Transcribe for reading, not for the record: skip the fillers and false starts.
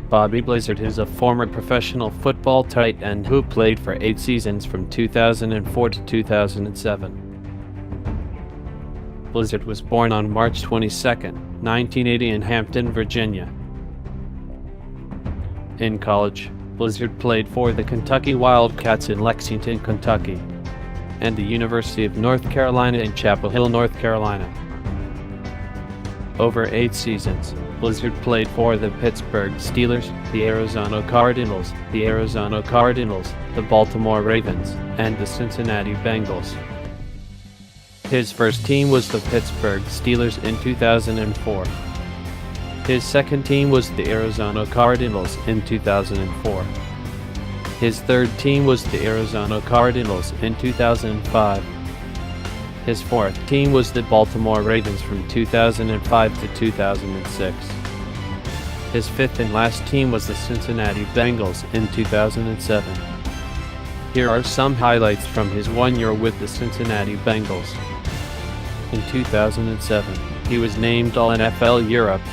Bobby Blizzard is a former professional football tight end who played for 8 seasons from 2004 to 2007. Blizzard was born on March 22, 1980 in Hampton, Virginia. In college, Blizzard played for the Kentucky Wildcats in Lexington, Kentucky, and the University of North Carolina in Chapel Hill, North Carolina. Over 8 seasons, Blizzard played for the Pittsburgh Steelers, the Arizona Cardinals, the Baltimore Ravens, and the Cincinnati Bengals. His first team was the Pittsburgh Steelers in 2004. His second team was the Arizona Cardinals in 2004. His third team was the Arizona Cardinals in 2005. His fourth team was the Baltimore Ravens from 2005 to 2006. His fifth and last team was the Cincinnati Bengals in 2007. Here are some highlights from his 1 year with the Cincinnati Bengals. In 2007, he was named All-NFL Europe